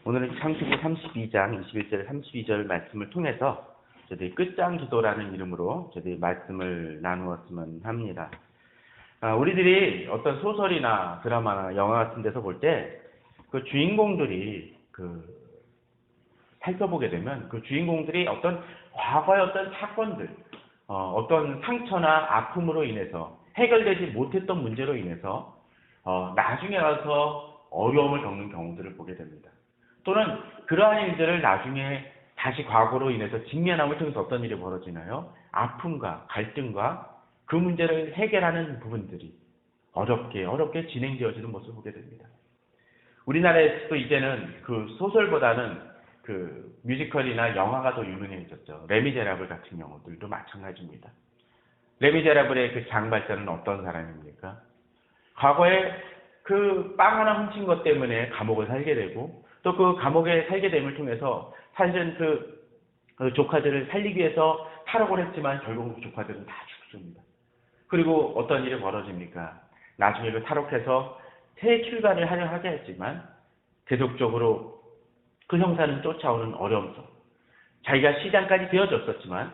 오늘은 창세기 32장 21절 32절 말씀을 통해서 저희 끝장 기도라는 이름으로 저희 말씀을 나누었으면 합니다. 우리들이 어떤 소설이나 드라마나 영화 같은 데서 볼 때 그 주인공들이 살펴보게 되면 그 주인공들이 어떤 과거의 어떤 사건들, 어떤 상처나 아픔으로 인해서 해결되지 못했던 문제로 인해서 나중에 가서 어려움을 겪는 경우들을 보게 됩니다. 또는 그러한 일들을 나중에 다시 과거로 인해서 직면함을 통해서 어떤 일이 벌어지나요? 아픔과 갈등과 그 문제를 해결하는 부분들이 어렵게 진행되어지는 모습을 보게 됩니다. 우리나라에서도 이제는 그 소설보다는 그 뮤지컬이나 영화가 더 유명해졌죠. 레미제라블 같은 경우들도 마찬가지입니다. 레미제라블의 그 장발사는 어떤 사람입니까? 과거에 그 빵 하나 훔친 것 때문에 감옥을 살게 되고 또 그 감옥에 살게 됨을 통해서 사실은 그 조카들을 살리기 위해서 탈옥을 했지만 결국 그 조카들은 다 죽습니다. 그리고 어떤 일이 벌어집니까? 나중에 그 탈옥해서 새 출발을 하려 하게 했지만 계속적으로 그 형사는 쫓아오는 어려움 속 자기가 시장까지 되어졌었지만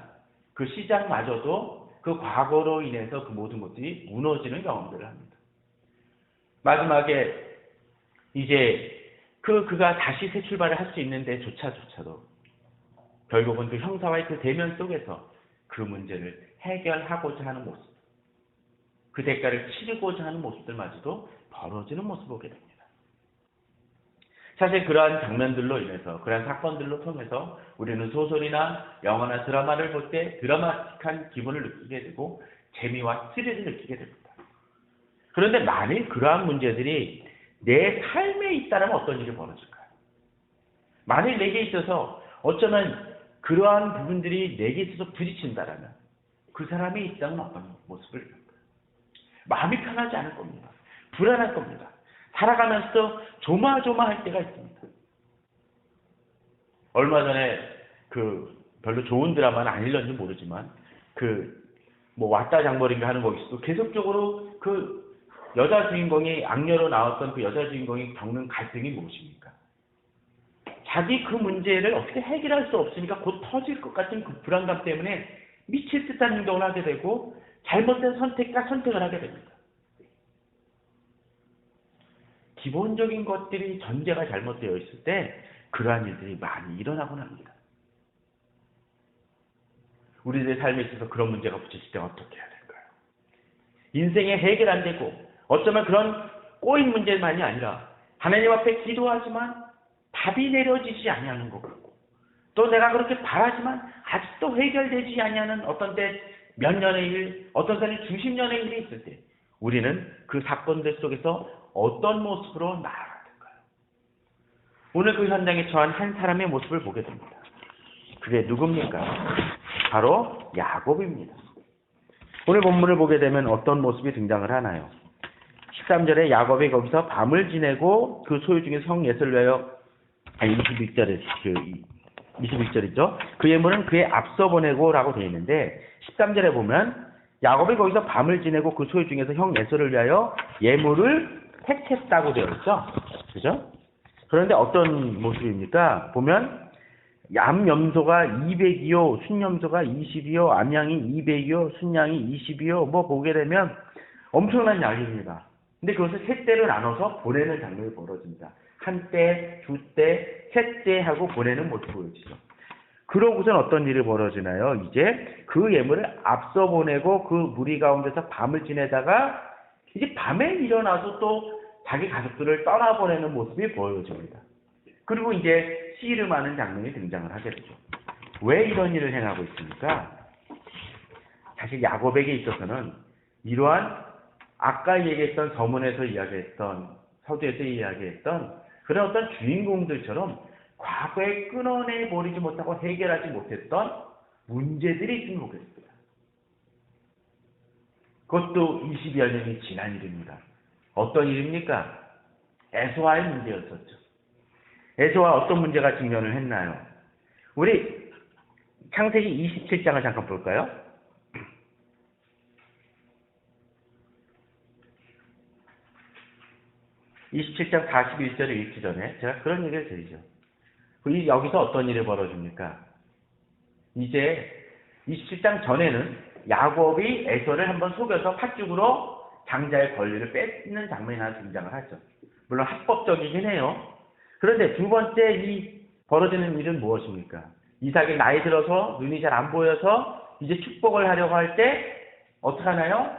그 시장마저도 그 과거로 인해서 그 모든 것들이 무너지는 경험들을 합니다. 마지막에 이제 그가 다시 새 출발을 할 수 있는데 조차도 결국은 그 형사와의 그 대면 속에서 그 문제를 해결하고자 하는 모습, 그 대가를 치르고자 하는 모습들마저도 벌어지는 모습을 보게 됩니다. 사실 그러한 장면들로 인해서, 그러한 사건들로 통해서 우리는 소설이나 영화나 드라마를 볼 때 드라마틱한 기분을 느끼게 되고 재미와 스릴을 느끼게 됩니다. 그런데 만일 그러한 문제들이 내 삶에 있다면 어떤 일이 벌어질까요? 만일 내게 있어서 어쩌면 그러한 부분들이 내게 있어서 부딪힌다라면 그 사람의 입장은 어떤 모습을 볼까요? 마음이 편하지 않을 겁니다. 불안할 겁니다. 살아가면서 조마조마할 때가 있습니다. 얼마 전에 별로 좋은 드라마는 아닐런지 모르지만 왔다 장벌인가 하는 거기서도 계속적으로 여자 주인공이 악녀로 나왔던 그 여자 주인공이 겪는 갈등이 무엇입니까? 자기 그 문제를 어떻게 해결할 수 없으니까 곧 터질 것 같은 그 불안감 때문에 미칠 듯한 행동을 하게 되고 잘못된 선택을 하게 됩니다. 기본적인 것들이 전제가 잘못되어 있을 때 그러한 일들이 많이 일어나곤 합니다. 우리들의 삶에 있어서 그런 문제가 부딪힐 때 어떻게 해야 될까요? 인생에 해결 안 되고 어쩌면 그런 꼬인 문제만이 아니라 하나님 앞에 기도하지만 답이 내려지지 아니하는 것 같고 또 내가 그렇게 바라지만 아직도 해결되지 아니하는 어떤 때 몇 년의 일, 어떤 때는 수십 년의 일이 있을 때 우리는 그 사건들 속에서 어떤 모습으로 나아가야 될까요? 오늘 그 현장에 처한 한 사람의 모습을 보게 됩니다. 그게 누굽니까? 바로 야곱입니다. 오늘 본문을 보게 되면 어떤 모습이 등장을 하나요? 13절에 야곱이 거기서 밤을 지내고 그 소유 중에서 형 예서를 위하여 21절이죠. 그 예물은 그의 앞서 보내고 라고 되어 있는데 13절에 보면 야곱이 거기서 밤을 지내고 그 소유 중에서 형 에서를 위하여 예물을 택했다고 되어 있죠. 그죠? 그런데 어떤 모습입니까? 보면 암염소가 200이요, 순염소가 20이요, 암양이 200이요, 순양이 20이요, 보게 되면 엄청난 양입니다. 근데 그것을 세 떼로 나눠서 보내는 장면이 벌어집니다. 한 떼, 두 떼, 세 떼 하고 보내는 모습이 보여지죠. 그러고선 어떤 일이 벌어지나요? 이제 그 예물을 앞서 보내고 그 무리 가운데서 밤을 지내다가 이제 밤에 일어나서 또 자기 가족들을 떠나보내는 모습이 보여집니다. 그리고 이제 씨름하는 장면이 등장을 하게 되죠. 왜 이런 일을 행하고 있습니까? 사실 야곱에게 있어서는 이러한 아까 얘기했던 서문에서 이야기했던 서두에서 이야기했던 그런 어떤 주인공들처럼 과거에 끊어내버리지 못하고 해결하지 못했던 문제들이 있으면 좋겠습니다. 그것도 20여 년이 지난 일입니다. 어떤 일입니까? 에서와의 문제였었죠. 에서와 어떤 문제가 직면을 했나요? 우리 창세기 27장을 잠깐 볼까요? 27장 41절을 읽기 전에 제가 그런 얘기를 드리죠. 여기서 어떤 일이 벌어집니까? 이제 27장 전에는 야곱이 에서를 한번 속여서 팥죽으로 장자의 권리를 뺏는 장면이 하나 등장을 하죠. 물론 합법적이긴 해요. 그런데 두 번째 이 벌어지는 일은 무엇입니까? 이삭이 나이 들어서 눈이 잘 안 보여서 이제 축복을 하려고 할 때 어떻게 하나요?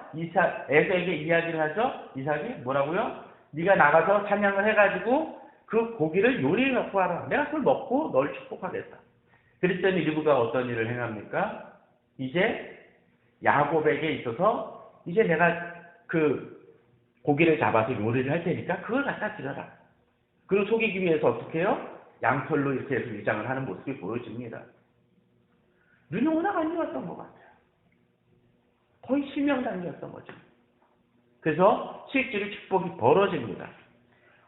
에서에게 이야기를 하죠. 이삭이 뭐라고요? 네가 나가서 사냥을 해가지고 그 고기를 요리해 갖고 와라. 내가 그걸 먹고 널 축복하겠다. 그랬더니 리브가 어떤 일을 행합니까? 이제 야곱에게 있어서 이제 내가 그 고기를 잡아서 요리를 할 테니까 그걸 갖다 드려라. 그리고 속이기 위해서 어떻게 해요? 양털로 이렇게 해서 위장을 하는 모습이 보여집니다. 눈이 워낙 안 좋았던 것 같아요. 거의 실명당이었던 거죠. 그래서 실제로 축복이 벌어집니다.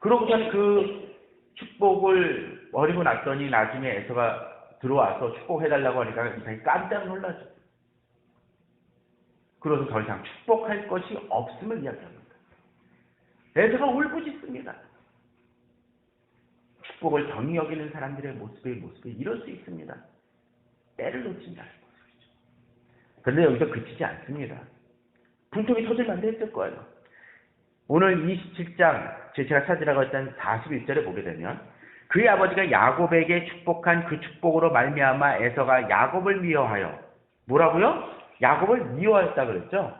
그러고선 그 축복을 버리고 났더니 나중에 에서가 들어와서 축복해달라고 하니까 이상이 깜짝 놀라죠. 그래서 더 이상 축복할 것이 없음을 이야기합니다. 에서가 울부짖습니다. 축복을 경히 여기는 사람들의 모습이 이럴 수 있습니다. 때를 놓친다는 모습이죠. 그런데 여기서 그치지 않습니다. 분통이 터질 만도 했을 거예요. 오늘 27장 제가 찾으라고 했던 41절에 보게 되면 그의 아버지가 야곱에게 축복한 그 축복으로 말미암아 에서가 야곱을 미워하여 뭐라고요? 야곱을 미워했다 그랬죠?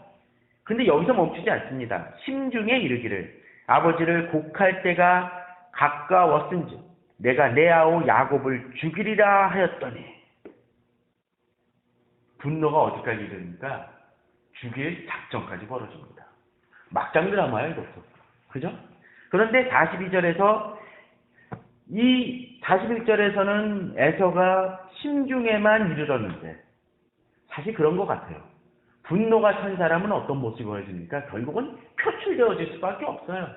근데 여기서 멈추지 않습니다. 심중에 이르기를 아버지를 곡할 때가 가까웠은즉 내가 내 아우 야곱을 죽이리라 하였더니 분노가 어디까지 이르니까 죽일 작전까지 벌어집니다. 막장 드라마예요, 이것도. 그죠? 그런데 42절에서 이 41절에서는 에서가 심중에만 이르렀는데 사실 그런 것 같아요. 분노가 찬 사람은 어떤 모습이 보여집니까? 결국은 표출되어질 수밖에 없어요.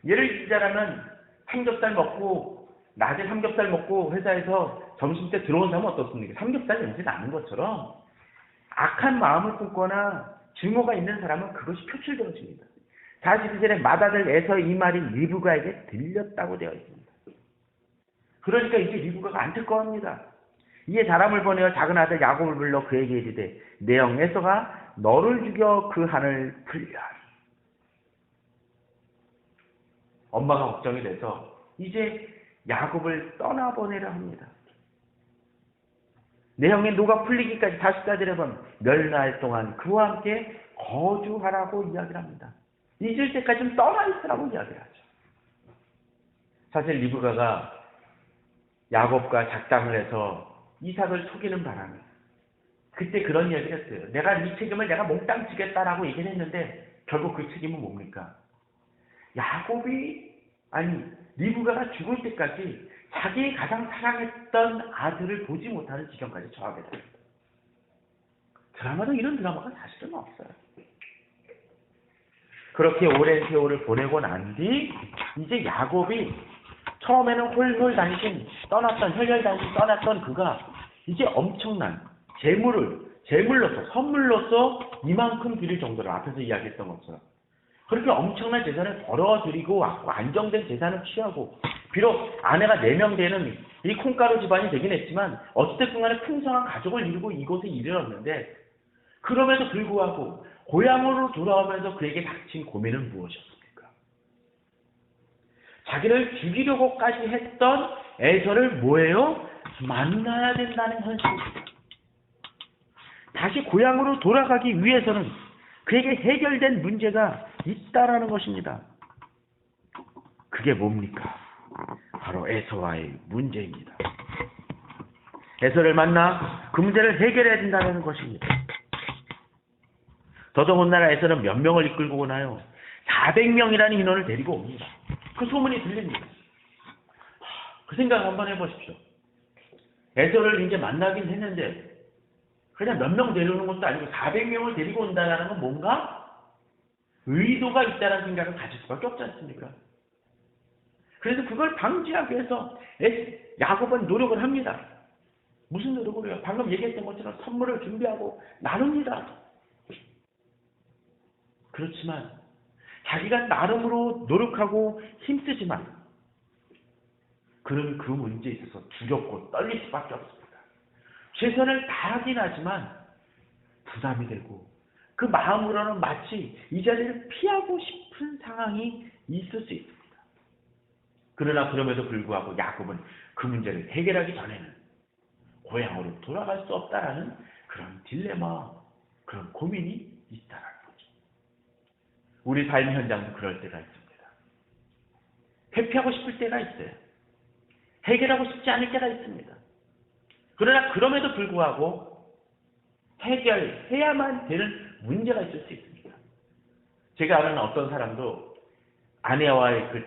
예를 들자면 삼겹살 먹고 낮에 삼겹살 먹고 회사에서 점심때 들어온 사람은 어떻습니까? 삼겹살 냄새 나는 것처럼 악한 마음을 품거나 증오가 있는 사람은 그것이 표출되어집니다. 42절에 맏아들 에서 이 말이 리브가에게 들렸다고 되어 있습니다. 그러니까 이제 리브가가 안타까워합니다. 이에 사람을 보내어 작은 아들 야곱을 불러 그에게 이르되 내 형 에서가 너를 죽여 그 한을 풀려하리. 엄마가 걱정이 돼서 이제 야곱을 떠나보내려 합니다. 내 형의 노가 풀리기까지 40가지를 번 멸날 동안 그와 함께 거주하라고 이야기를 합니다. 잊을 때까지 좀 떠나 있으라고 이야기를 하죠. 사실 리브가가 야곱과 작당을 해서 이삭을 속이는 바람에 그때 그런 이야기를 했어요. 내가 이 책임을 내가 몽땅 지겠다라고 얘기를 했는데 결국 그 책임은 뭡니까? 리브가가 죽을 때까지 자기 가장 사랑했던 아들을 보지 못하는 지경까지 처하게 됩니다. 드라마도 이런 드라마가 사실은 없어요. 그렇게 오랜 세월을 보내고 난 뒤 이제 야곱이 처음에는 혈혈단신 떠났던 그가 이제 엄청난 선물로서 이만큼 드릴 정도로 앞에서 이야기했던 것처럼 그렇게 엄청난 재산을 벌어들이고 왔고 안정된 재산을 취하고 비록 아내가 4명 되는 이 콩가루 집안이 되긴 했지만 어찌됐든 간에 풍성한 가족을 이루고 이곳에 이르렀는데 그럼에도 불구하고 고향으로 돌아오면서 그에게 닥친 고민은 무엇이었습니까? 자기를 죽이려고까지 했던 에서를 뭐예요? 만나야 된다는 현실입니다. 다시 고향으로 돌아가기 위해서는 그에게 해결된 문제가 있다라는 것입니다. 그게 뭡니까? 바로 에서와의 문제입니다. 에서를 만나 그 문제를 해결해야 된다는 것입니다. 더더군다나 에서는 몇 명을 이끌고 오나요? 400명이라는 인원을 데리고 옵니다. 그 소문이 들립니다. 그 생각 한번 해보십시오. 에서를 이제 만나긴 했는데 그냥 몇 명 데려오는 것도 아니고 400명을 데리고 온다는 건 뭔가 의도가 있다는 생각을 가질 수밖에 없지 않습니까? 그래서 그걸 방지하기 위해서 야곱은 노력을 합니다. 무슨 노력을 해요? 방금 얘기했던 것처럼 선물을 준비하고 나눕니다. 그렇지만 자기가 나름으로 노력하고 힘쓰지만 그는 그 문제에 있어서 두렵고 떨릴 수밖에 없습니다. 최선을 다하긴 하지만 부담이 되고 그 마음으로는 마치 이 자리를 피하고 싶은 상황이 있을 수 있습니다. 그러나 그럼에도 불구하고 야곱은 그 문제를 해결하기 전에는 고향으로 돌아갈 수 없다라는 그런 딜레마, 그런 고민이 있다라는 거죠. 우리 삶의 현장도 그럴 때가 있습니다. 회피하고 싶을 때가 있어요. 해결하고 싶지 않을 때가 있습니다. 그러나 그럼에도 불구하고 해결해야만 되는 문제가 있을 수 있습니다. 제가 아는 어떤 사람도 아내와의 그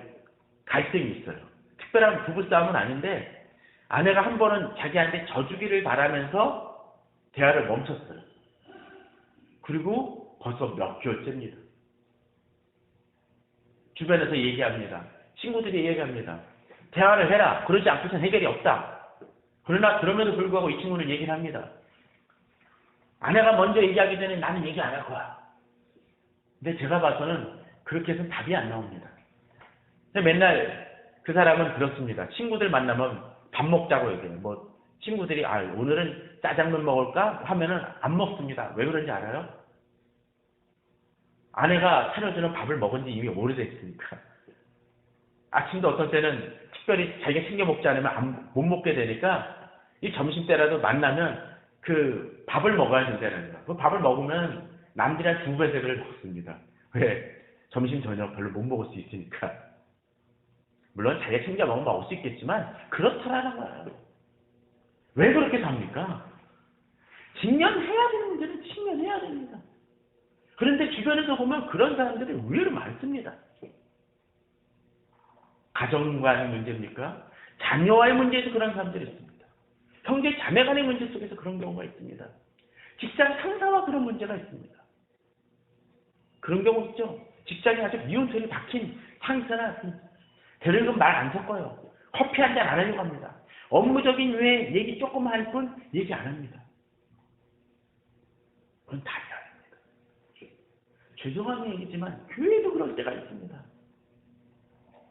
갈등이 있어요. 특별한 부부싸움은 아닌데 아내가 한 번은 자기한테 져주기를 바라면서 대화를 멈췄어요. 그리고 벌써 몇 개월째입니다. 주변에서 얘기합니다. 친구들이 얘기합니다. 대화를 해라. 그러지 않고선 해결이 없다. 그러나 그럼에도 불구하고 이 친구는 얘기를 합니다. 아내가 먼저 얘기하기 전에 나는 얘기 안 할 거야. 근데 제가 봐서는 그렇게 해서는 답이 안 나옵니다. 맨날 그 사람은 그렇습니다. 친구들 만나면 밥 먹자고 얘기해요. 뭐 친구들이 오늘은 짜장면 먹을까? 하면은 안 먹습니다. 왜 그런지 알아요? 아내가 차려주는 밥을 먹은 지 이미 오래됐으니까. 아침도 어떤 때는 특별히 자기가 챙겨 먹지 않으면 못 먹게 되니까 이 점심때라도 만나면 그 밥을 먹어야 된다는 거예요. 그 밥을 먹으면 남들이 한 2배, 3배를 먹습니다. 왜? 점심, 저녁 별로 못 먹을 수 있으니까. 물론 자기가 챙겨 먹으면 먹을 수 있겠지만 그렇더라는 거예요. 왜 그렇게 삽니까? 직면해야 되는 문제는 직면해야 됩니다. 그런데 주변에서 보면 그런 사람들이 의외로 많습니다. 가정과의 문제입니까? 자녀와의 문제에서 그런 사람들이 있습니다. 형제 자매 간의 문제 속에서 그런 경우가 있습니다. 직장 상사와 그런 문제가 있습니다. 그런 경우 있죠. 직장에 아주 미운 소리 박힌 상사나 대리금 말 안 섞어요. 커피 한 잔 안 하려고 합니다. 업무적인 외에 얘기 조금 할 뿐 얘기 안 합니다. 그건 답이 아닙니다. 죄송한 얘기지만 교회도 그럴 때가 있습니다.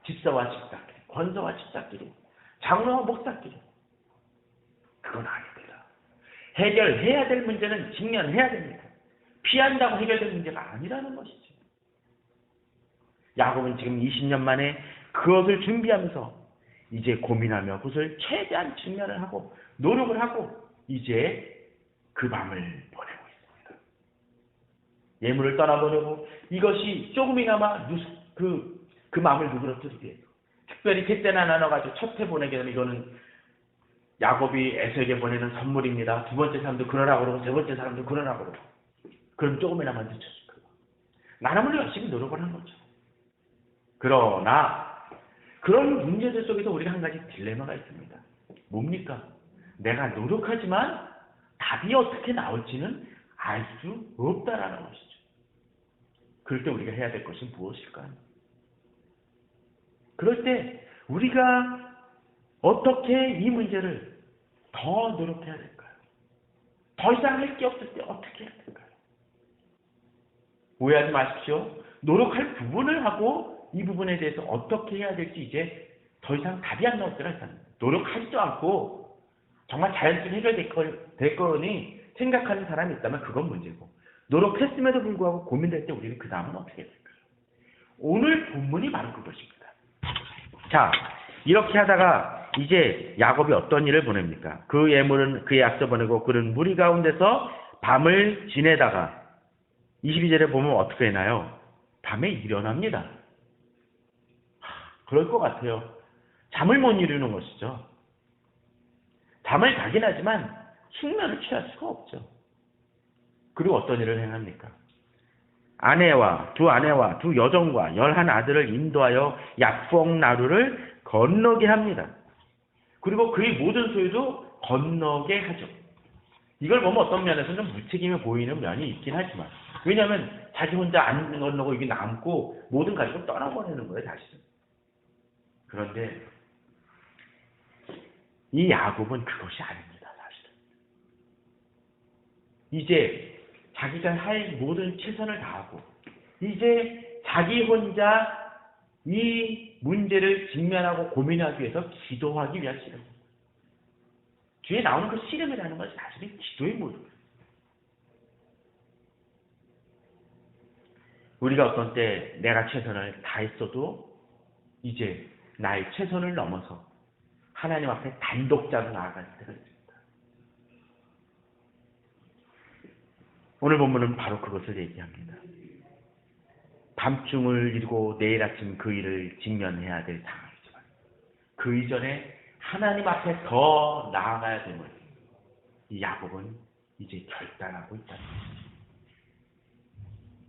집사와 집사끼리, 권사와 집사끼리, 장로와 목사끼리. 그건 아닙니다. 해결해야 될 문제는 직면해야 됩니다. 피한다고 해결될 문제가 아니라는 것이죠. 야곱은 지금 20년 만에 그것을 준비하면서 이제 고민하며 그것을 최대한 직면을 하고 노력을 하고 이제 그 밤을 보내고 있습니다. 예물을 떠나보내고 이것이 조금이나마 그 마음을 누그러뜨리게 해요. 특별히 그때나 나눠가지고 첫해 보내게 되면 이거는 야곱이 에서에게 보내는 선물입니다. 두 번째 사람도 그러라고 그러고 세 번째 사람도 그러라고 그러고 그럼 조금이나마 늦춰줄 거예요. 나름으로 열심히 노력을 한 거죠. 그러나 그런 문제들 속에서 우리가 한 가지 딜레마가 있습니다. 뭡니까? 내가 노력하지만 답이 어떻게 나올지는 알 수 없다라는 것이죠. 그럴 때 우리가 해야 될 것은 무엇일까요? 그럴 때 우리가 어떻게 이 문제를 더 노력해야 될까요? 더 이상 할 게 없을 때 어떻게 해야 될까요? 오해하지 마십시오. 노력할 부분을 하고 이 부분에 대해서 어떻게 해야 될지 이제 더 이상 답이 안 나올 때가 있습니다. 노력하지도 않고 정말 자연스럽게 해결될 거니 생각하는 사람이 있다면 그건 문제고 노력했음에도 불구하고 고민될 때 우리는 그 다음은 어떻게 해야 될까요? 오늘 본문이 바로 그것입니다. 자, 이렇게 하다가 이제 야곱이 어떤 일을 보냅니까? 그 예물은 그에 앞서 보내고 그는 무리 가운데서 밤을 지내다가 22절에 보면 어떻게 되나요? 밤에 일어납니다. 그럴 것 같아요. 잠을 못 이루는 것이죠. 잠을 자긴 하지만 숙면을 취할 수가 없죠. 그리고 어떤 일을 행합니까? 두 아내와 두 여종과 11 아들을 인도하여 약속 나루를 건너게 합니다. 그리고 그의 모든 소유도 건너게 하죠. 이걸 보면 어떤 면에서는 좀 무책임해 보이는 면이 있긴 하지만 왜냐하면 자기 혼자 안 건너고 이게 남고 모든 가족을 떠나보내는 거예요. 사실은. 그런데 이 야곱은 그것이 아닙니다. 사실은. 이제 자기가 할 모든 최선을 다하고 이제 자기 혼자 이 문제를 직면하고 고민하기 위해서 기도하기 위한 씨름. 뒤에 나오는 그 씨름이라는 것이 사실은 기도의 모습이에요. 우리가 어떤 때 내가 최선을 다했어도 이제 나의 최선을 넘어서 하나님 앞에 단독자로 나아갈 때가 있습니다. 오늘 본문은 바로 그것을 얘기합니다. 밤중을 이루고 내일 아침 그 일을 직면해야 될 상황이지만 그 이전에 하나님 앞에 더 나아가야 됨을 이 야곱은 이제 결단하고 있다는 것입니다.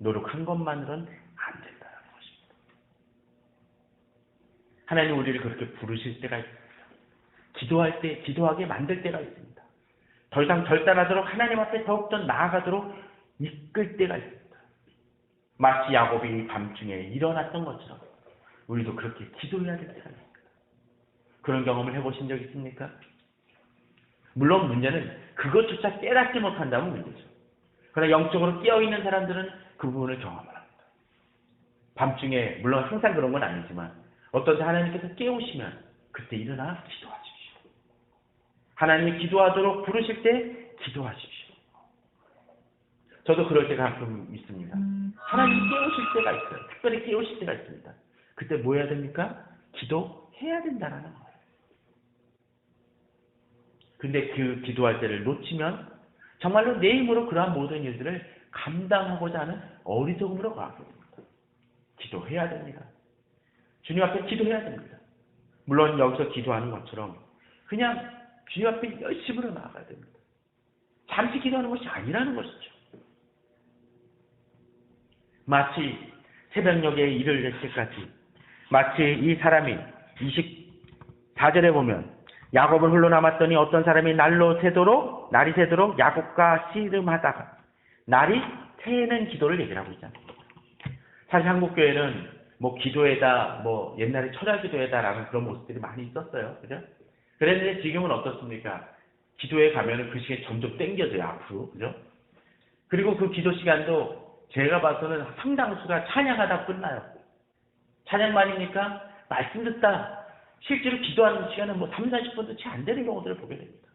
노력한 것만으로는 안 된다는 것입니다. 하나님 우리를 그렇게 부르실 때가 있습니다. 기도할 때 기도하게 만들 때가 있습니다. 더 이상 결단하도록 하나님 앞에 더욱더 나아가도록 이끌 때가 있습니다. 마치 야곱이 밤중에 일어났던 것처럼 우리도 그렇게 기도해야 될 때가 있습니다. 그런 경험을 해보신 적 있습니까? 물론 문제는 그것조차 깨닫지 못한다면 문제죠. 그러나 영적으로 깨어있는 사람들은 그 부분을 경험을 합니다. 밤중에 물론 항상 그런 건 아니지만 어떤 때 하나님께서 깨우시면 그때 일어나 기도하십시오. 하나님이 기도하도록 부르실 때 기도하십시오. 저도 그럴 때가 가끔 있습니다. 하나님 깨우실 때가 있어요. 특별히 깨우실 때가 있습니다. 그때 뭐 해야 됩니까? 기도해야 된다는 거예요. 근데 그 기도할 때를 놓치면 정말로 내 힘으로 그러한 모든 일들을 감당하고자 하는 어리석음으로 가게 됩니다. 기도해야 됩니다. 주님 앞에 기도해야 됩니다. 물론 여기서 기도하는 것처럼 그냥 주님 앞에 열심으로 나아가야 됩니다. 잠시 기도하는 것이 아니라는 것이죠. 마치 새벽녘에 일을 낼 때까지 마치 이 사람이 24절에 보면 야곱은 홀로 남았더니 어떤 사람이 날이 새도록 야곱과 씨름하다가 날이 새는 기도를 얘기를 하고 있잖아요. 사실 한국 교회는 뭐 기도회다, 뭐 옛날에 철야 기도회다라는 그런 모습들이 많이 있었어요. 그죠? 그랬는데 지금은 어떻습니까? 기도회 가면은 그 시간이 점점 땡겨져요, 앞으로. 그죠? 그리고 그 기도 시간도 제가 봐서는 상당수가 찬양하다 끝나요. 찬양만이니까 말씀 듣다. 실제로 기도하는 시간은 뭐 3, 40분도 채 안 되는 경우들을 보게 됩니다.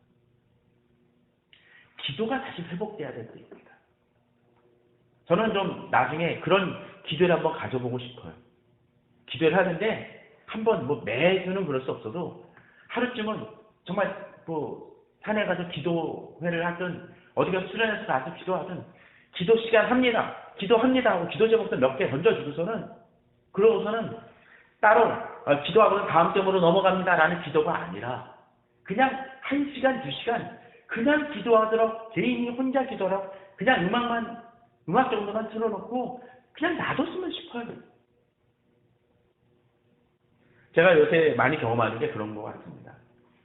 기도가 다시 회복돼야 될 때입니다. 저는 좀 나중에 그런 기도를 한번 가져보고 싶어요. 기도를 하는데 한번 뭐 매주는 그럴 수 없어도 하루쯤은 정말 뭐 산에 가서 기도회를 하든 어디가 수련해서 가서 기도하든 기도 시간 합니다. 기도합니다 하고 기도 제목도 몇 개 던져주고서는 그러고서는 따로 기도하고는 다음 점으로 넘어갑니다라는 기도가 아니라 그냥 1시간, 2시간 그냥 기도하도록 개인이 혼자 기도하도록 그냥 음악 정도만 틀어놓고 그냥 놔뒀으면 싶어요. 제가 요새 많이 경험하는 게 그런 것 같습니다.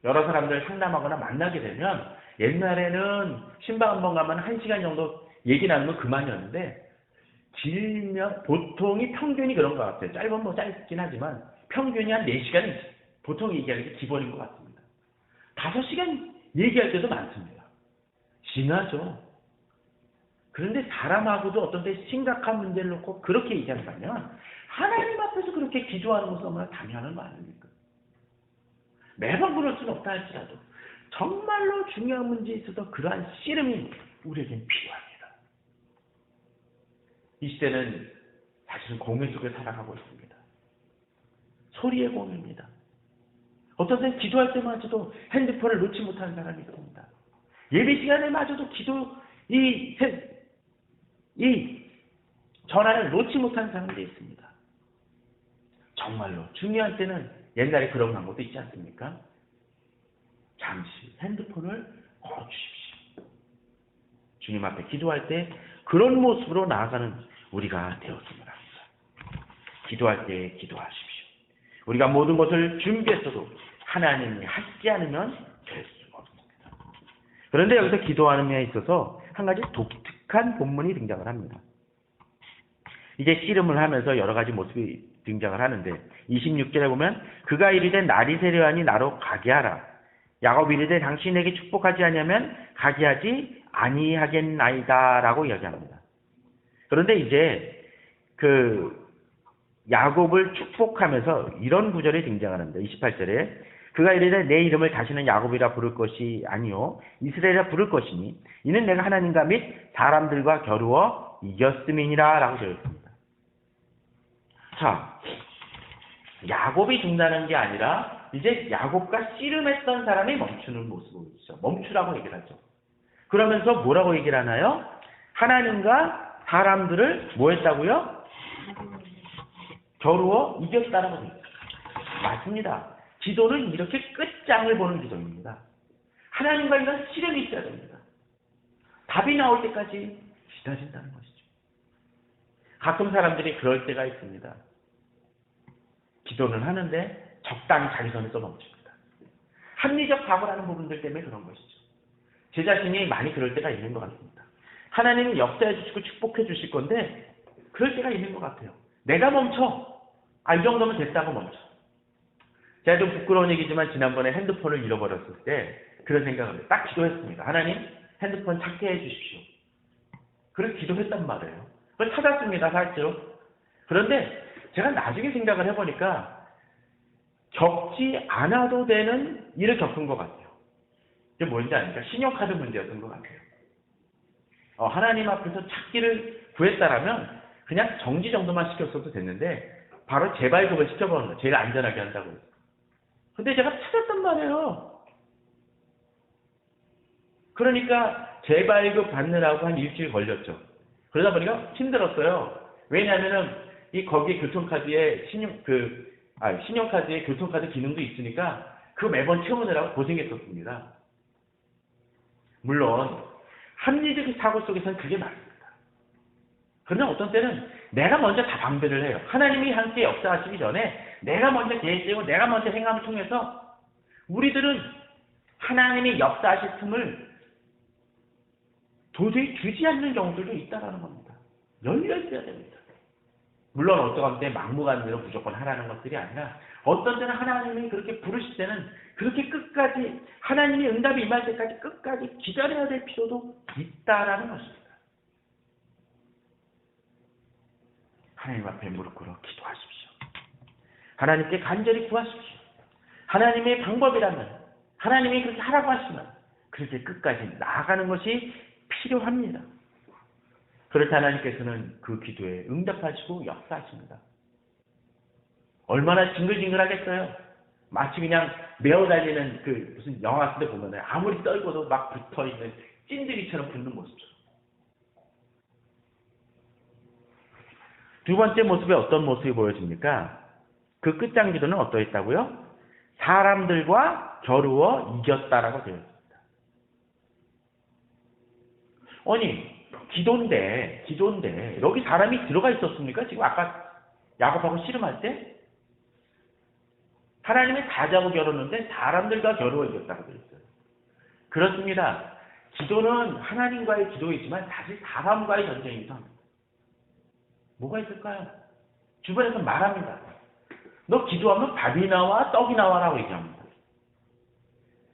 여러 사람들 상담하거나 만나게 되면 옛날에는 신방 한번 가면 1시간 정도 얘기 나누면 그만이었는데 길면 보통이 평균이 그런 것 같아요. 짧으면 뭐 짧긴 하지만 평균이 한 4시간 보통 얘기하는 게 기본인 것 같습니다. 5시간 얘기할 때도 많습니다. 심하죠. 그런데 사람하고도 어떤 때 심각한 문제를 놓고 그렇게 얘기한다면 하나님 앞에서 그렇게 기도하는 것은 얼마나 당연한 거 아닙니까? 매번 그럴 수는 없다 할지라도 정말로 중요한 문제에 있어서 그러한 씨름이 우리에겐 필요합니다. 이 시대는 사실은 공유 속에 살아가고 있습니다. 소리의 공유입니다. 어떤 때는 기도할 때마저도 핸드폰을 놓지 못하는 사람이 있습니다. 예배 시간에마저도 이 전화를 놓지 못하는 사람들이 있습니다. 정말로 중요한 때는 옛날에 그런 광고도 있지 않습니까? 잠시 핸드폰을 걸어주십시오. 주님 앞에 기도할 때 그런 모습으로 나아가는 우리가 되었으면 합니다. 기도할 때 기도하십시오. 우리가 모든 것을 준비했어도 하나님이 하시지 않으면 될 수가 없습니다. 그런데 여기서 기도하는 데 있어서 한 가지 독특한 본문이 등장을 합니다. 이제 씨름을 하면서 여러 가지 모습이 등장을 하는데 26절에 보면 그가 이르되 날이 새려하니 나로 가게 하라. 야곱이 이르되 당신에게 축복하지 아니하면 가게 하지 아니하겠나이다 라고 이야기합니다. 그런데 이제 야곱을 축복하면서 이런 구절이 등장하는데 28절에 그가 이르되 내 이름을 다시는 야곱이라 부를 것이 아니요 이스라엘이라 부를 것이니 이는 내가 하나님과 및 사람들과 겨루어 이겼음이니라 라고 되어 있습니다. 자, 야곱이 중단한 게 아니라 이제 야곱과 씨름했던 사람이 멈추는 모습을 보이죠. 멈추라고 얘기를 하죠. 그러면서 뭐라고 얘기를 하나요? 하나님과 사람들을 뭐 했다고요? 겨루어 이겼다라고 되어 있습니다. 맞습니다. 기도는 이렇게 끝장을 보는 기도입니다. 하나님과 이런 씨름이 있어야 됩니다. 답이 나올 때까지 기다린다는 것이죠. 가끔 사람들이 그럴 때가 있습니다. 기도는 하는데 적당히 자기 선에서 멈춥니다. 합리적 각오라는 부분들 때문에 그런 것이죠. 제 자신이 많이 그럴 때가 있는 것 같습니다. 하나님은 역사해 주시고 축복해 주실 건데 그럴 때가 있는 것 같아요. 내가 멈춰. 이 정도면 됐다고 멈춰. 제가 좀 부끄러운 얘기지만 지난번에 핸드폰을 잃어버렸을 때 그런 생각을 딱 기도했습니다. 하나님 핸드폰 찾게 해주십시오. 그래서 기도했단 말이에요. 그걸 찾았습니다. 사실로. 그런데 제가 나중에 생각을 해보니까 겪지 않아도 되는 일을 겪은 것 같아요. 이게 뭔지 아닙니까? 신용카드 문제였던 것 같아요. 하나님 앞에서 찾기를 구했다라면 그냥 정지 정도만 시켰어도 됐는데 바로 재발급을 시켜버리는 거예요. 제일 안전하게 한다고 해서. 근데 제가 찾았단 말이에요. 그러니까 재발급 받느라고 한 일주일 걸렸죠. 그러다 보니까 힘들었어요. 왜냐하면은 거기 교통카드에 신용카드에 교통카드 기능도 있으니까 그거 매번 채우느라고 고생했었습니다. 물론 합리적인 사고 속에서는 그게 맞습니다. 그러나 어떤 때는 내가 먼저 다 방배를 해요. 하나님이 함께 역사하시기 전에 내가 먼저 계획되고 내가 먼저 행함을 통해서 우리들은 하나님이 역사하실 틈을 도저히 주지 않는 경우들도 있다는 겁니다. 열려 있어야 됩니다. 물론 어떤 때 막무가내로 무조건 하라는 것들이 아니라 어떤 때는 하나님이 그렇게 부르실 때는 그렇게 끝까지 하나님이 응답이 임할 때까지 끝까지 기다려야 될 필요도 있다라는 것입니다. 하나님 앞에 무릎 꿇어 기도하십시오. 하나님께 간절히 구하십시오. 하나님의 방법이라면 하나님이 그렇게 하라고 하시면 그렇게 끝까지 나아가는 것이 필요합니다. 그럴 때 하나님께서는 그 기도에 응답하시고 역사하십니다. 얼마나 징글징글하겠어요. 마치 그냥 메어 달리는 무슨 영화 같은 데 보면 아무리 떨고도 막 붙어있는 찐드기처럼 붙는 모습처럼. 두 번째 모습에 어떤 모습이 보여집니까? 그 끝장 기도는 어떠했다고요? 사람들과 겨루어 이겼다라고 되어 있습니다. 아니 기도인데 여기 사람이 들어가 있었습니까? 지금 아까 야곱하고 씨름할 때 하나님이 가자고 겨뤘는데 사람들과 겨루어 이겼다고 되어 있어요. 그렇습니다. 기도는 하나님과의 기도이지만 사실 사람과의 전쟁이기도 합니다. 뭐가 있을까요? 주변에서 말합니다. 너 기도하면 밥이 나와 떡이 나와라고 얘기합니다.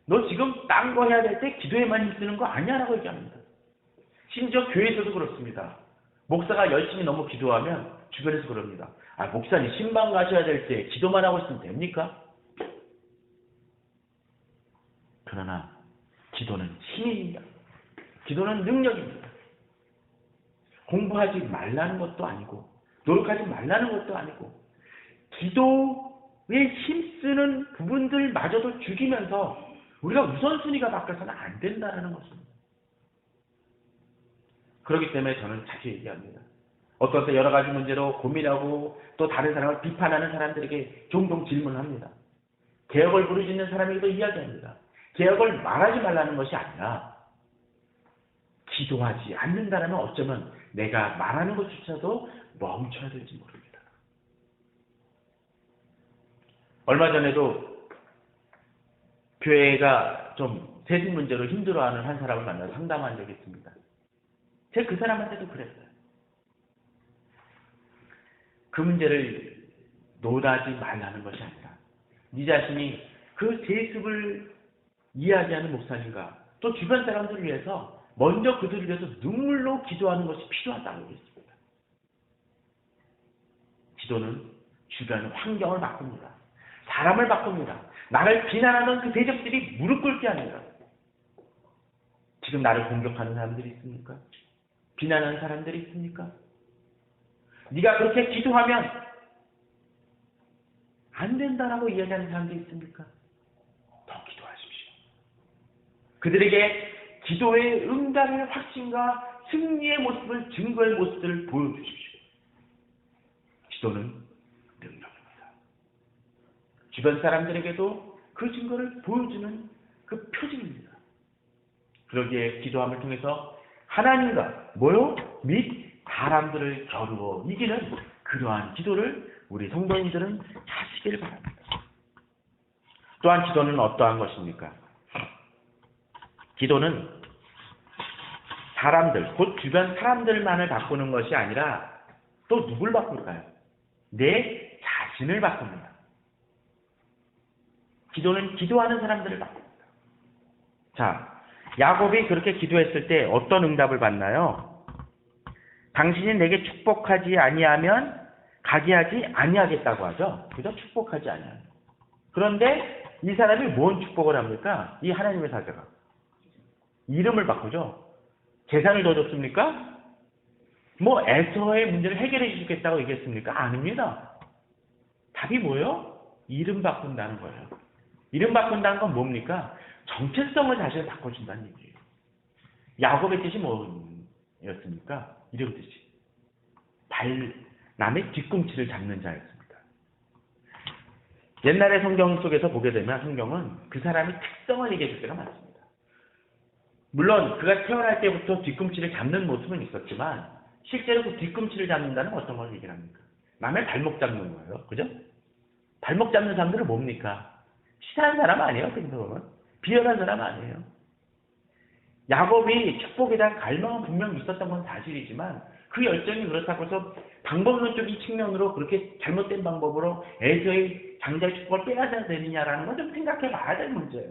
너 지금 딴 거 해야 될 때 기도에만 힘쓰는 거 아니야라고 얘기합니다. 심지어 교회에서도 그렇습니다. 목사가 열심히 너무 기도하면 주변에서 그럽니다. 목사님 신방 가셔야 될 때 기도만 하고 있으면 됩니까? 그러나 기도는 힘입니다. 기도는 능력입니다. 공부하지 말라는 것도 아니고 노력하지 말라는 것도 아니고 기도에 힘쓰는 부분들마저도 죽이면서 우리가 우선순위가 바뀌어서는 안 된다는 것입니다. 그렇기 때문에 저는 자주 얘기합니다. 어떤 때 여러 가지 문제로 고민하고 또 다른 사람을 비판하는 사람들에게 종종 질문합니다. 개혁을 부르짖는 사람에게도 이야기합니다. 개혁을 말하지 말라는 것이 아니라 기도하지 않는다면 어쩌면 내가 말하는 것조차도 멈춰야 될지 모릅니다. 얼마 전에도 교회가 좀 세습 문제로 힘들어하는 한 사람을 만나서 상담한 적이 있습니다. 제가 그 사람한테도 그랬어요. 그 문제를 논하지 말라는 것이 아니라 네 자신이 그 세습을 이야기하는 목사님과 또 주변 사람들을 위해서 먼저 그들을 위해서 눈물로 기도하는 것이 필요하다고 했습니다. 기도는 주변 환경을 바꿉니다. 사람을 바꿉니다. 나를 비난하던 그 대적들이 무릎 꿇게 합니다. 지금 나를 공격하는 사람들이 있습니까? 비난하는 사람들이 있습니까? 네가 그렇게 기도하면 안 된다라고 이야기하는 사람들이 있습니까? 더 기도하십시오. 그들에게 기도의 응답의 확신과 승리의 모습을, 증거의 모습들을 보여주십시오. 기도는 능력입니다. 주변 사람들에게도 그 증거를 보여주는 그 표징입니다. 그러기에 기도함을 통해서 하나님과 및 사람들을 겨루어 이기는 그러한 기도를 우리 성도님들은 하시길 바랍니다. 또한 기도는 어떠한 것입니까? 기도는 사람들, 곧 주변 사람들만을 바꾸는 것이 아니라 또 누굴 바꿀까요? 내 자신을 바꿉니다. 기도는 기도하는 사람들을 바꿉니다. 자, 야곱이 그렇게 기도했을 때 어떤 응답을 받나요? 당신이 내게 축복하지 아니하면 가게 하지 아니하겠다고 하죠. 그죠? 축복하지 아니하면. 그런데 이 사람이 뭔 축복을 합니까? 이 하나님의 사자가. 이름을 바꾸죠. 재산을 더 줬습니까? 뭐 에서의 문제를 해결해 주겠다고 얘기했습니까? 아닙니다. 답이 뭐예요? 이름 바꾼다는 거예요. 이름 바꾼다는 건 뭡니까? 정체성을 다시 바꿔준다는 얘기예요. 야곱의 뜻이 뭐였습니까? 이름 뜻이. 남의 뒤꿈치를 잡는 자였습니다. 옛날의 성경 속에서 보게 되면 성경은 그 사람의 특성을 얘기해 줄 때가 많습니다. 물론 그가 태어날 때부터 뒤꿈치를 잡는 모습은 있었지만 실제로 그 뒤꿈치를 잡는다는 어떤 걸 얘기를 합니까? 남의 발목 잡는 거예요. 그죠? 발목 잡는 사람들은 뭡니까? 치사한 사람 아니에요. 그 정도면. 비열한 사람 아니에요. 야곱이 축복에 대한 갈망은 분명히 있었던 건 사실이지만 그 열정이 그렇다고 해서 방법론적인 측면으로 그렇게 잘못된 방법으로 에서의 장자의 축복을 빼앗아야 되느냐라는 건 좀 생각해 봐야 될 문제예요.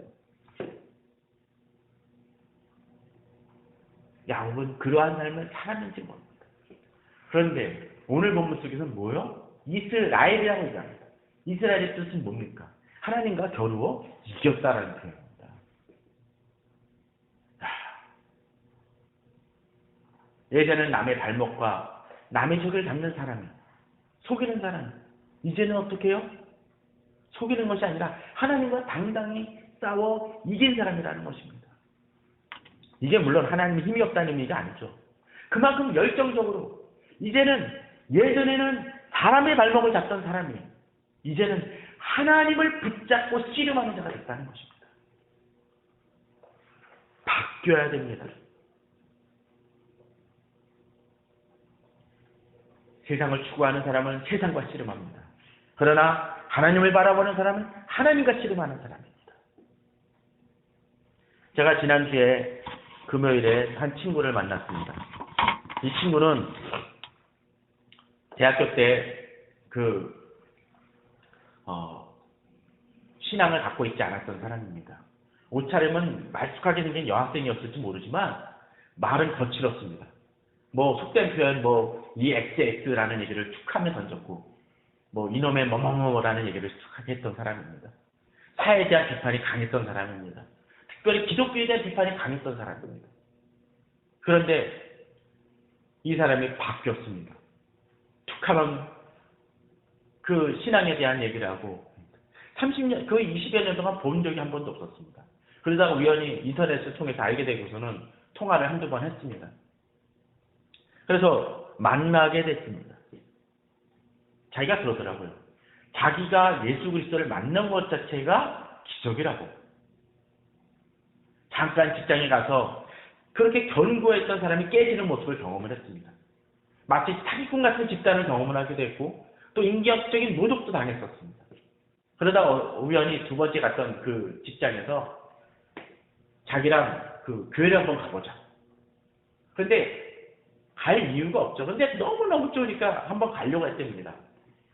야곱은 그러한 삶을 살았는지 모릅니다. 그런데 오늘 본문 속에서는 뭐요? 이스라엘이라고 얘기합니다. 이스라엘의 뜻은 뭡니까? 하나님과 겨루어 이겼다라는 표현입니다. 예전에는 남의 발목과 남의 젖을 잡는 사람이, 속이는 사람이, 이제는 어떻게 해요? 속이는 것이 아니라 하나님과 당당히 싸워 이긴 사람이라는 것입니다. 이게 물론 하나님의 힘이 없다는 의미가 아니죠. 그만큼 열정적으로 예전에는 사람의 발목을 잡던 사람이 이제는 하나님을 붙잡고 씨름하는 자가 됐다는 것입니다. 바뀌어야 됩니다. 세상을 추구하는 사람은 세상과 씨름합니다. 그러나 하나님을 바라보는 사람은 하나님과 씨름하는 사람입니다. 제가 지난주에 금요일에 한 친구를 만났습니다. 이 친구는 대학교 때 신앙을 갖고 있지 않았던 사람입니다. 옷차림은 말쑥하게 생긴 여학생이었을지 모르지만 말은 거칠었습니다. 속된 표현 EXX라는 얘기를 툭하며 던졌고 이놈의 뭐뭐뭐라는 얘기를 툭하게 했던 사람입니다. 사회에 대한 비판이 강했던 사람입니다. 특별히 기독교에 대한 비판이 강했던 사람입니다. 그런데 이 사람이 바뀌었습니다. 툭하면 그 신앙에 대한 얘기를 하고 30년, 거의 20여 년 동안 본 적이 한 번도 없었습니다. 그러다가 우연히 인터넷을 통해서 알게 되고서는 통화를 한두 번 했습니다. 그래서 만나게 됐습니다. 자기가 그러더라고요. 자기가 예수 그리스도를 만난 것 자체가 기적이라고. 잠깐 직장에 가서 그렇게 견고했던 사람이 깨지는 모습을 경험을 했습니다. 마치 사기꾼 같은 집단을 경험을 하게 됐고 또 인격적인 모독도 당했었습니다. 그러다가 우연히 두 번째 갔던 그 직장에서 자기랑 교회를 한번 가보자. 근데 갈 이유가 없죠. 근데 너무너무 좋으니까 한번 가려고 했답니다.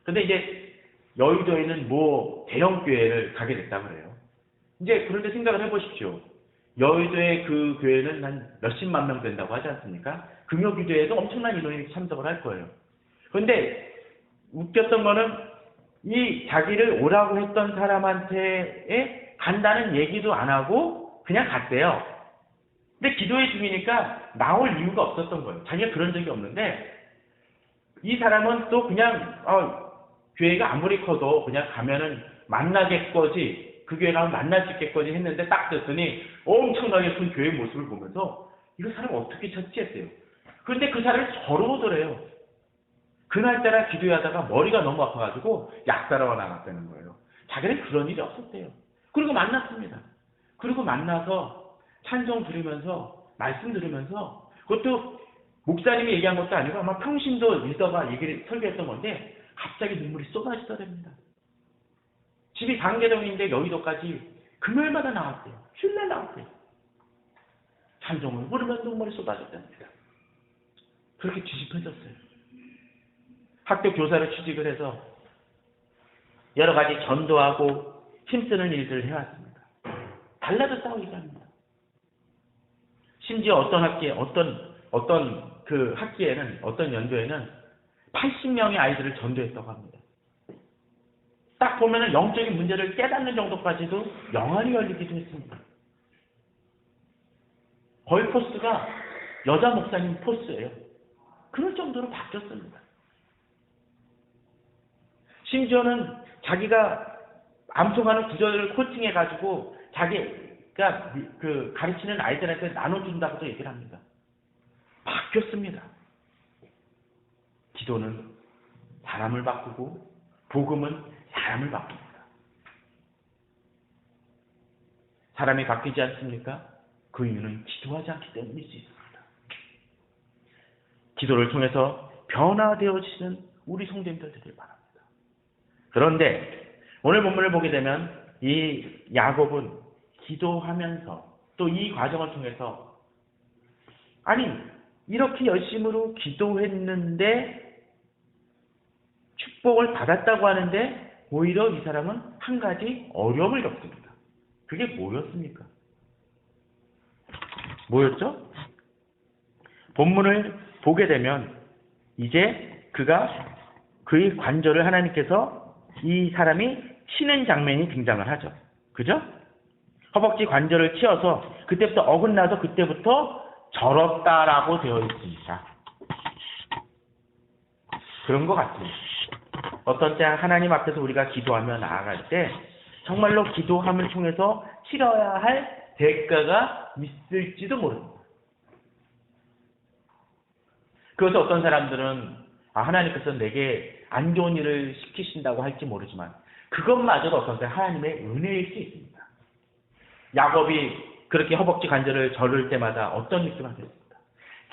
근데 이제 여의도에는 대형 교회를 가게 됐다고 그래요. 이제 그런데 생각을 해보십시오. 여의도의 그 교회는 한 몇십만 명 된다고 하지 않습니까? 금요기도에도 엄청난 인원이 참석을 할 거예요. 그런데 웃겼던 거는 이 자기를 오라고 했던 사람한테 간다는 얘기도 안 하고 그냥 갔대요. 근데 기도회 중이니까 나올 이유가 없었던 거예요. 자기가 그런 적이 없는데 이 사람은 또 그냥 교회가 아무리 커도 그냥 가면은 만나겠거지, 그 교회 가면 만날 수 있겠거지 했는데 딱 됐더니 엄청나게 큰 교회 모습을 보면서 이거 사람 어떻게 찾지 했대요. 그런데 그 사람이 서러우더래요. 그날따라 기도하다가 머리가 너무 아파가지고 약 사러 나갔다는 거예요. 자기는 그런 일이 없었대요. 그리고 만났습니다. 그리고 만나서 찬송 들으면서 말씀 들으면서 그것도 목사님이 얘기한 것도 아니고 아마 평신도 리더가 얘기를 설교했던 건데 갑자기 눈물이 쏟아지더랍니다. 집이 강계동인데 여의도까지 금요일마다 나왔대요. 휴일날 나왔대요. 찬송을 부르면 눈물이 쏟아졌답니다. 그렇게 뒤집혀졌어요. 학교 교사로 취직을 해서 여러 가지 전도하고 힘쓰는 일들을 해왔습니다. 달라졌다고 얘기합니다. 심지어 어떤 학기에, 어떤 그 학기에는, 어떤 연도에는 80명의 아이들을 전도했다고 합니다. 딱 보면은 영적인 문제를 깨닫는 정도까지도 영안이 열리기도 했습니다. 거의 포스가 여자 목사님 포스예요. 그럴 정도로 바뀌었습니다. 심지어는 자기가 암송하는 구절을 코칭해가지고 자기가 그 가르치는 아이들한테 나눠준다고도 얘기를 합니다. 바뀌었습니다. 기도는 사람을 바꾸고 복음은 사람을 바꿉니다. 사람이 바뀌지 않습니까? 그 이유는 기도하지 않기 때문일 수 있습니다. 기도를 통해서 변화되어지는 우리 성도님들 되길 바랍니다. 그런데 오늘 본문을 보게 되면 이 야곱은 기도하면서 또 이 과정을 통해서 아니 이렇게 열심으로 기도했는데 축복을 받았다고 하는데 오히려 이 사람은 한 가지 어려움을 겪습니다. 그게 뭐였습니까? 뭐였죠? 본문을 보게 되면 이제 그의 관절을 하나님께서 이 사람이 치는 장면이 등장을 하죠. 그죠? 허벅지 관절을 치어서 그때부터 어긋나서 그때부터 절었다라고 되어 있습니다. 그런 것 같습니다. 어떤 때 하나님 앞에서 우리가 기도하며 나아갈 때 정말로 기도함을 통해서 치러야 할 대가가 있을지도 모릅니다. 그래서 어떤 사람들은 하나님께서 내게 안 좋은 일을 시키신다고 할지 모르지만 그것마저도 어떤 때 하나님의 은혜일 수 있습니다. 야곱이 그렇게 허벅지 관절을 저를 때마다 어떤 느낌을 하겠습니까?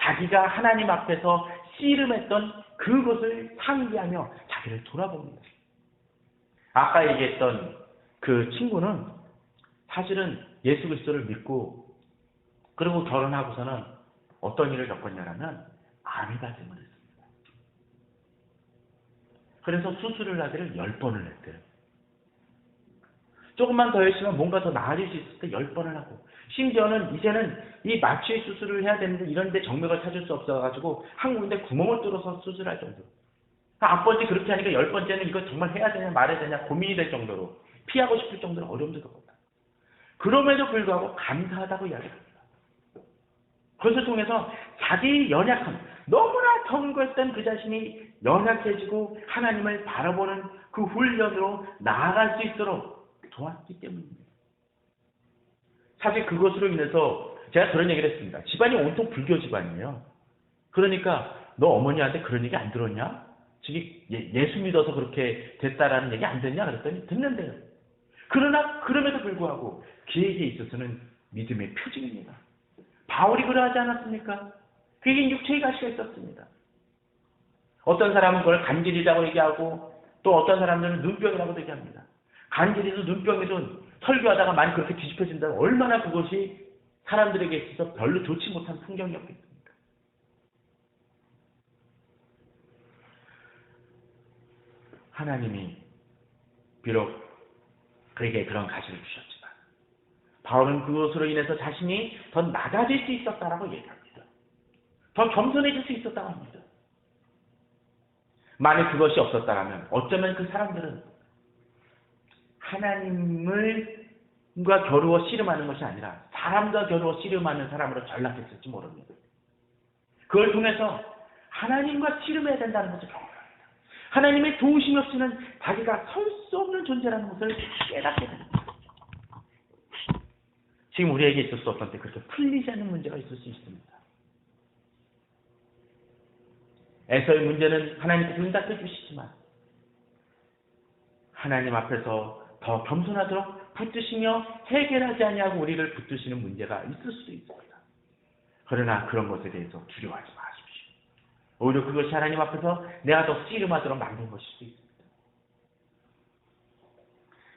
자기가 하나님 앞에서 씨름했던 그것을 상기하며 자기를 돌아봅니다. 아까 얘기했던 그 친구는 사실은 예수 그리스도를 믿고 그리고 결혼하고서는 어떤 일을 겪었냐면 아미가짐을 했습니다. 그래서 수술을 하기를 10번을 했대요. 조금만 더 열심히 하면 뭔가 더 나아질 수 있을 때 10번을 하고 심지어는 이제는 이 마취 수술을 해야 되는데 이런 데 정맥을 찾을 수 없어가지고 한 군데 구멍을 뚫어서 수술할 정도로 앞번째 그렇게 하니까 10번째는 이거 정말 해야 되냐 말해야 되냐 고민이 될 정도로 피하고 싶을 정도로 어려움도 겪었다. 그럼에도 불구하고 감사하다고 이야기합니다. 그것을 통해서 자기 연약함, 너무나 견고했던 그 자신이 연약해지고 하나님을 바라보는 그 훈련으로 나아갈 수 있도록 도왔기 때문입니다. 사실 그것으로 인해서 제가 그런 얘기를 했습니다. 집안이 온통 불교 집안이에요. 그러니까 너 어머니한테 그런 얘기 안 들었냐? 저기 예수 믿어서 그렇게 됐다라는 얘기 안 듣냐? 그랬더니 듣는데요. 그러나 그럼에도 불구하고 그에게 있어서는 믿음의 표징입니다. 바울이 그러하지 않았습니까? 그에게 육체의 가시가 있었습니다. 어떤 사람은 그걸 간질이라고 얘기하고 또 어떤 사람들은 눈병이라고도 얘기합니다. 간질이든 눈병이든 설교하다가 많이 그렇게 뒤집혀진다면 얼마나 그것이 사람들에게 있어서 별로 좋지 못한 풍경이었겠습니까? 하나님이 비록 그에게 그런 가시를 주셨지만 바울은 그것으로 인해서 자신이 더 낮아질 수 있었다라고 얘기합니다. 더 겸손해질 수 있었다고 합니다. 만약 그것이 없었다면 어쩌면 그 사람들은 하나님과 겨루어 씨름하는 것이 아니라 사람과 겨루어 씨름하는 사람으로 전락했을지 모릅니다. 그걸 통해서 하나님과 씨름해야 된다는 것을 경험합니다. 하나님의 도우심이 없이는 자기가 설 수 없는 존재라는 것을 깨닫게 됩니다. 지금 우리에게 있을 수 어떤 때 그렇게 풀리지 않는 문제가 있을 수 있습니다. 에서의 문제는 하나님께서 응답해 주시지만 하나님 앞에서 더 겸손하도록 붙드시며 해결하지 아니하고 우리를 붙드시는 문제가 있을 수도 있습니다. 그러나 그런 것에 대해서 두려워하지 마십시오. 오히려 그것이 하나님 앞에서 내가 더 씨름하도록 만든 것일 수 있습니다.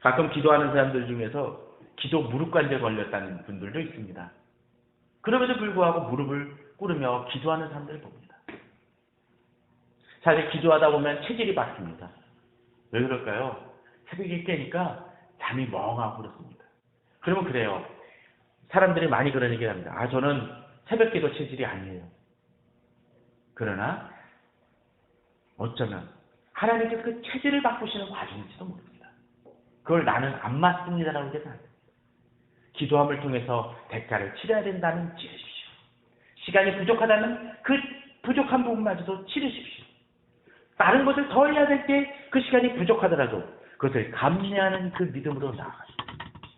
가끔 기도하는 사람들 중에서 기도 무릎 관절에 걸렸다는 분들도 있습니다. 그럼에도 불구하고 무릎을 꿇으며 기도하는 사람들을 봅니다. 사실 기도하다 보면 체질이 바뀝니다. 왜 그럴까요? 새벽에 깨니까 잠이 멍하고 그렇습니다. 그러면 그래요. 사람들이 많이 그런 얘기를 합니다. 저는 새벽 기도 체질이 아니에요. 그러나 어쩌면 하나님께서 그 체질을 바꾸시는 과정일지도 모릅니다. 그걸 나는 안 맞습니다라고 하지 않습니다. 기도함을 통해서 대가를 치러야 된다면 치르십시오. 시간이 부족하다면 그 부족한 부분마저도 치르십시오. 다른 것을 더 해야 될 때 그 시간이 부족하더라도 그것을 감내하는 그 믿음으로 나아가십시오.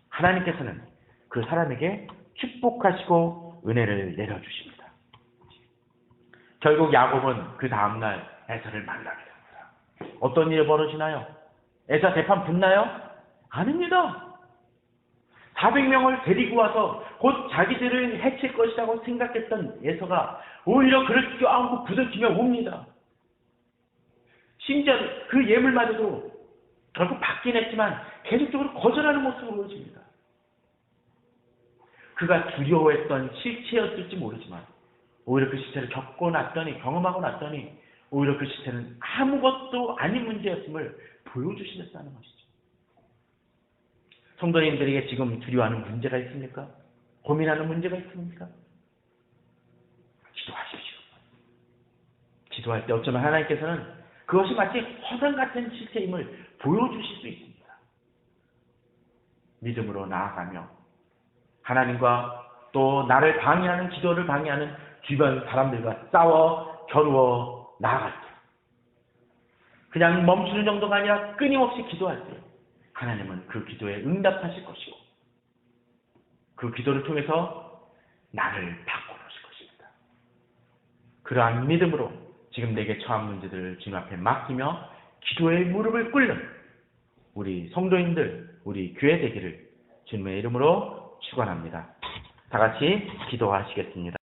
하나님께서는 그 사람에게 축복하시고 은혜를 내려주십니다. 결국 야곱은 그 다음날 에서를 만나게 됩니다. 어떤 일이 벌어지나요? 에서 재판 붙나요? 아닙니다. 400명을 데리고 와서 곧 자기들을 해칠 것이라고 생각했던 에서가 오히려 그를 껴안고 부둥키며 웁니다. 심지어 그 예물마저도 결국 받긴 했지만 계속적으로 거절하는 모습을 보여줍니다. 그가 두려워했던 실체였을지 모르지만 오히려 그 실체를 경험하고 났더니 오히려 그 실체는 아무것도 아닌 문제였음을 보여주시겠다는 것이죠. 성도님들에게 지금 두려워하는 문제가 있습니까? 고민하는 문제가 있습니까? 기도하십시오. 기도할 때 어쩌면 하나님께서는 그것이 마치 화상 같은 실체임을 보여주실 수 있습니다. 믿음으로 나아가며 하나님과 또 나를 방해하는 기도를 방해하는 주변 사람들과 싸워 겨루어 나아갈 때 그냥 멈추는 정도가 아니라 끊임없이 기도할 때 하나님은 그 기도에 응답하실 것이고 그 기도를 통해서 나를 바꿔놓으실 것입니다. 그러한 믿음으로 지금 내게 처한 문제들을 주님 앞에 맡기며 기도의 무릎을 꿇는 우리 성도님들, 우리 교회 되기를 주님의 이름으로 축원합니다. 다 같이 기도하시겠습니다.